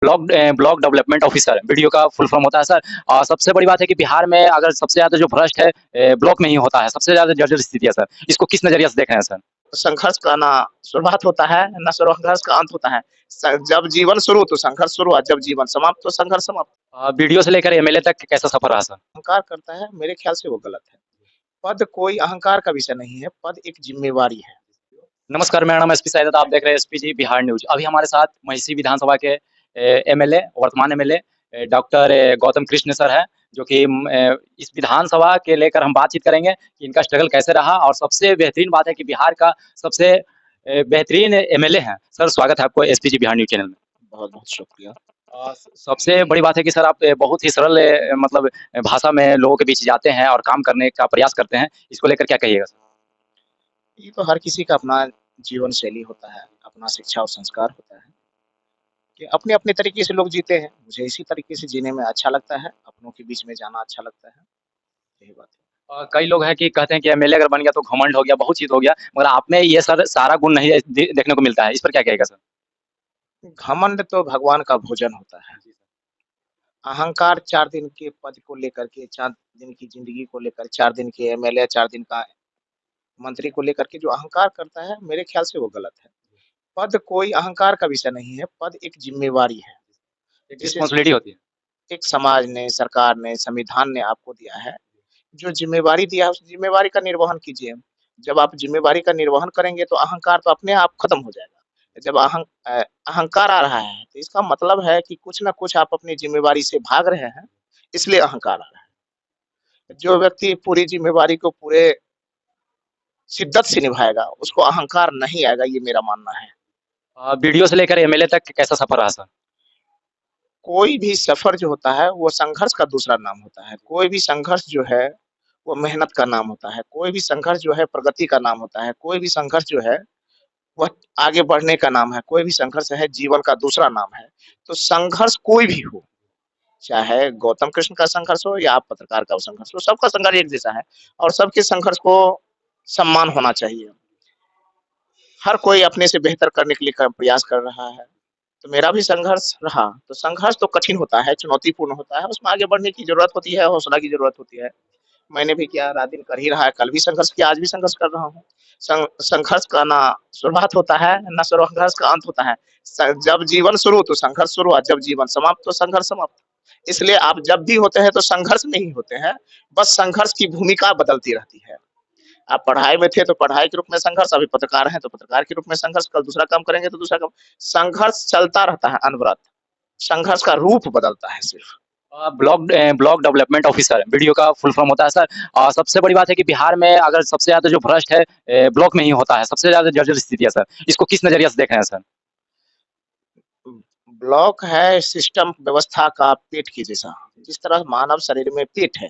Block development officer video का full form होता है सर। और सबसे बड़ी बात है कि बिहार में अगर सबसे ज़्यादा जो भ्रष्ट है ब्लॉक में ही होता है, सबसे ज़्यादा जर्जर स्थिति है सर। इसको किस नज़रिए से देख रहे हैं सर? संघर्ष का ना शुरुआत होता है, ना संघर्ष का अंत होता है। जब जीवन शुरू तो संघर्ष शुरू, और जब जीवन समाप्त तो संघर्ष समाप्त। वीडियो से लेकर एमएलए तक कैसा सफर रहा सर? अहंकार करता है, मेरे ख्याल से वो गलत है। पद कोई अहंकार का विषय नहीं है, पद एक जिम्मेवारी है। नमस्कार, मेरा नाम एसपी सैयद, आप देख रहे हैं एसपीजी बिहार न्यूज। अभी हमारे साथ महिषी विधानसभा के एमएलए, वर्तमान MLA doctor Gautam Krishna sir हैं, जो कि इस विधानसभा के लेकर हम बातचीत करेंगे कि इनका स्ट्रगल कैसे रहा। और सबसे बेहतरीन बात है कि बिहार का सबसे बेहतरीन एमएलए हैं। सर, स्वागत है आपको एसपीजी बिहार न्यूज चैनल में। बहुत बहुत शुक्रिया। सबसे बड़ी बात है कि सर आप बहुत ही सरल मतलब भाषा में लोगों के बीच जाते हैं और काम करने का प्रयास करते हैं। इसको लेकर क्या कहिएगा सर? ये तो हर किसी का अपना जीवन शैली होता है, अपना शिक्षा और संस्कार होता है कि अपने अपने तरीके से लोग जीते हैं। मुझे इसी तरीके से जीने में अच्छा लगता है, अपनों के बीच में जाना अच्छा लगता है। यही बात कई लोग हैं कि कहते हैं कि एमएलए अगर बन गया तो घमंड हो गया, बहुत चीज़ हो गया, मगर आप में ये सर सारा गुण नहीं देखने को मिलता है। इस पर क्या कहेगा सर? है। घमंड तो भगवान का भोजन होता है। अहंकार 4 दिन के पद को लेकर के, 4 दिन की ज़िंदगी को लेकर, 4 दिन के एमएलए, 4 दिन का मंत्री को लेकर के जो अहंकार करता है, मेरे ख्याल से वो गलत है। पद कोई अहंकार का विषय नहीं है, पद एक ज़िम्मेवारी है। एक जिसे रिस्पॉन्सिबिलिटी होती है। एक समाज ने, सरकार ने, संविधान ने आपको दिया है। जो ज़िम्मेवारी दिया है, उस ज़िम्मेवारी का निर्वहन कीजिए। जब आप ज़िम्मेवारी का निर्वहन करेंगे, तो अहंकार तो अपने आप खत्म हो जाएगा। जब अहंकार आ रहा है, तो इसका मतलब है कि कुछ न कुछ आप अपनी ज़िम्मेवारी से भाग रहे हैं, इसलिए अहंकार आ रहा है। जो व्यक्ति पूरी ज़िम्मेवारी को पूरे शिद्दत से निभाएगा, उसको अहंकार नहीं आएगा, ये मेरा मानना है। बीडीओ से लेकर एमएलए तक कैसा सफर रहा सर? कोई भी सफ़र जो होता है, वो संघर्ष का दूसरा नाम होता है। कोई भी संघर्ष जो है, वो मेहनत का नाम होता है। कोई भी संघर्ष जो है, प्रगति का नाम होता है। कोई भी संघर्ष जो है, वह आगे बढ़ने का नाम है। कोई भी संघर्ष है, जीवन का दूसरा नाम है। तो संघर्ष कोई भी हो, चाहे गौतम कृष्ण का संघर्ष हो या आप पत्रकार का संघर्ष हो, सबका संघर्ष एक जैसा है और सबके संघर्ष को सम्मान होना चाहिए। हर कोई अपने से बेहतर करने के लिए प्रयास कर रहा है। तो मेरा भी संघर्ष रहा, तो संघर्ष तो कठिन होता है, चुनौतीपूर्ण होता है, उसमें आगे बढ़ने की ज़रूरत होती है, हौसला की ज़रूरत होती है। मैंने भी किया, रात-दिन कर ही रहा है, कल भी संघर्ष किया, आज भी संघर्ष कर रहा हूँ। संघर्ष का ना शुरुआत होता है, ना संघर्ष का अंत होता है। जब जीवन शुरू तो संघर्ष शुरू, और जब जीवन समाप्त तो संघर्ष समाप्त। इसलिए आप जब भी होते हैं तो संघर्ष में ही होते हैं, बस संघर्ष की भूमिका बदलती रहती है। आप पढ़ाई में थे तो पढ़ाई के रूप में संघर्ष, अभी पत्रकार हैं तो पत्रकार के रूप में संघर्ष, कल दूसरा काम करेंगे तो दूसरा काम। संघर्ष चलता रहता है अनवरत, संघर्ष का रूप बदलता है सिर्फ। ब्लॉक डेवलपमेंट ऑफिसर वीडियो का फुल फॉर्म होता है सर। और सबसे बड़ी बात है कि बिहार में अगर सबसे ज़्यादा जो भ्रष्ट है ब्लॉक में ही होता है, सबसे ज़्यादा जर्जर स्थिति है सर। इसको किस नज़रिए से देख रहे हैं सर? ब्लॉक है सिस्टम व्यवस्था का पेट के जैसा। जिस तरह मानव शरीर में पेट है,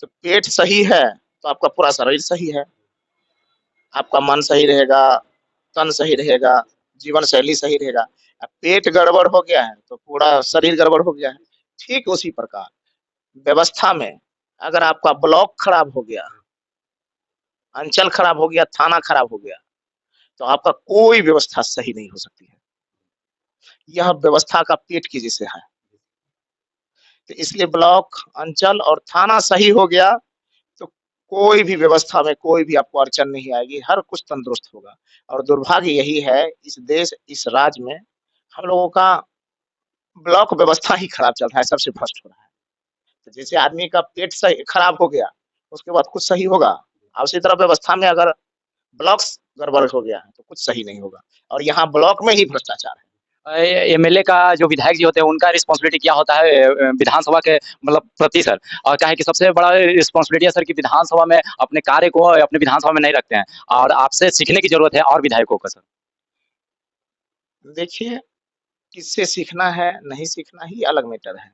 तो पेट सही है तो आपका पूरा शरीर सही है। आपका मन सही रहेगा, तन सही रहेगा, जीवन शैली सही रहेगा। पेट गड़बड़ हो गया है तो पूरा शरीर गड़बड़ हो गया है। ठीक उसी प्रकार व्यवस्था में अगर आपका ब्लॉक खराब हो गया, अंचल खराब हो गया, थाना खराब हो गया, तो आपका कोई व्यवस्था सही नहीं हो सकती है। यह व्यवस्था का पेट की जैसे है। तो इसलिए ब्लॉक, अंचल और थाना सही हो गया, तो कोई भी व्यवस्था में कोई भी आपको अड़चन नहीं आएगी, हर कुछ तंदुरुस्त होगा। और दुर्भाग्य यही है, इस देश, इस राज्य में हम लोगों का ब्लॉक व्यवस्था ही खराब चल रहा है, सबसे भ्रष्ट हो रहा है। तो जैसे आदमी का पेट सही खराब हो गया, उसके बाद कुछ सही होगा। और उसी तरह व्यवस्था में अगर ब्लॉक्स गड़बड़ हो गया, तो कुछ सही नहीं होगा। और यहाँ ब्लॉक में ही भ्रष्टाचार है। एमएलए का जो विधायक जी होते हैं उनका रिस्पॉन्सिबिलिटी क्या होता है विधानसभा के मतलब प्रति सर? और क्या है कि सबसे बड़ा रिस्पॉन्सिबिलिटी है सर कि विधानसभा में अपने कार्य को अपने विधानसभा में नहीं रखते हैं, और आपसे सीखने की जरूरत है और विधायकों को सर। देखिए, किससे सीखना है, नहीं सीखना ही अलग मैटर है।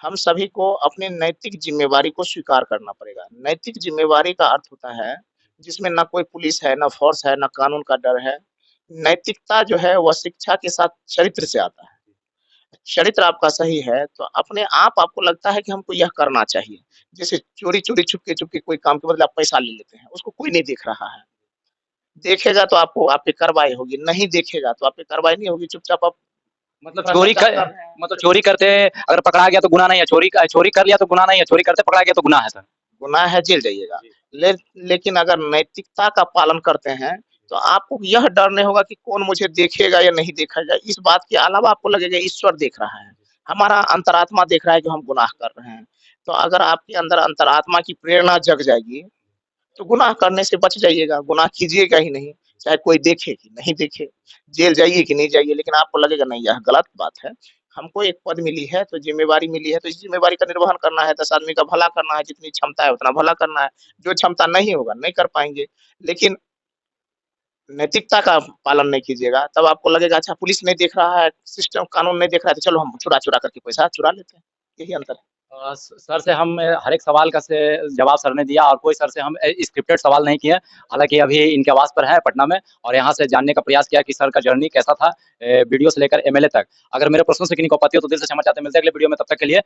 हम सभी को अपनी नैतिक ज़िम्मेवारी को स्वीकार करना पड़ेगा। नैतिक ज़िम्मेवारी का अर्थ होता है, जिसमें ना कोई पुलिस है, ना फ़ोर्स है, ना कानून का डर है। नैतिकता जो है, वह शिक्षा के साथ चरित्र से आता है। चरित्र आपका सही है, तो अपने आप आपको लगता है कि हमको यह करना चाहिए। जैसे चोरी-चोरी, छुपके-छुपके कोई काम के बदले आप पैसा ले लेते हैं, उसको कोई नहीं देख रहा है। देखेगा तो आपको आप पे कार्रवाई होगी, नहीं देखेगा तो आप पे कार्रवाई नहीं होगी, चुपचाप आप मतलब भ्रष्टाचार कर रहे हैं। मतलब चोरी करते अगर पकड़ा गया तो गुनाह नहीं है, चोरी कर लिया तो गुनाह नहीं है, चोरी करते पकड़ा गया तो गुनाह है सर। गुनाह है, जेल जाइएगा। लेकिन अगर नैतिकता का पालन करते हैं तो आपको यह डर नहीं होगा कि कौन मुझे देखेगा या नहीं देखेगा। इस बात के अलावा आपको लगेगा ईश्वर देख रहा है, हमारा अंतरात्मा देख रहा है कि हम गुनाह कर रहे हैं। तो अगर आपके अंदर अंतरात्मा की प्रेरणा जग जाएगी तो गुनाह करने से बच जाइएगा, गुनाह कीजिएगा ही नहीं, चाहे कोई देखे कि नहीं देखे, जेल जाइए कि नहीं जाइए, लेकिन आपको लगेगा नहीं यह गलत बात है। हमको एक पद मिली है तो ज़िम्मेवारी मिली है, तो इस ज़िम्मेवारी का निर्वहन करना है, 10 आदमी का भला करना है, जितनी क्षमता है उतना भला करना है। जो क्षमता नहीं होगा, नहीं कर पाएँगे। लेकिन नैतिकता का पालन नहीं कीजिएगा, तब आपको लगेगा अच्छा पुलिस नहीं देख रहा है, सिस्टम कानून नहीं देख रहा है, तो चलो हम चुरा-चुरा करके पैसा चुरा लेते हैं। यही अंतर है। सर से हम हर एक सवाल का से जवाब सर ने दिया और कोई सर से हम स्क्रिप्टेड सवाल नहीं किए। हालाँकि अभी इनके आवास पर हैं पटना में और यहाँ से जानने का प्रयास किया कि सर का जर्नी कैसा था वीडियो से लेकर एमएलए तक। अगर मेरे प्रश्नों से किन्हीं को आपत्ति हो तो दिल से क्षमा चाहते हैं। मिलते हैं अगले वीडियो में, तब तक के लिए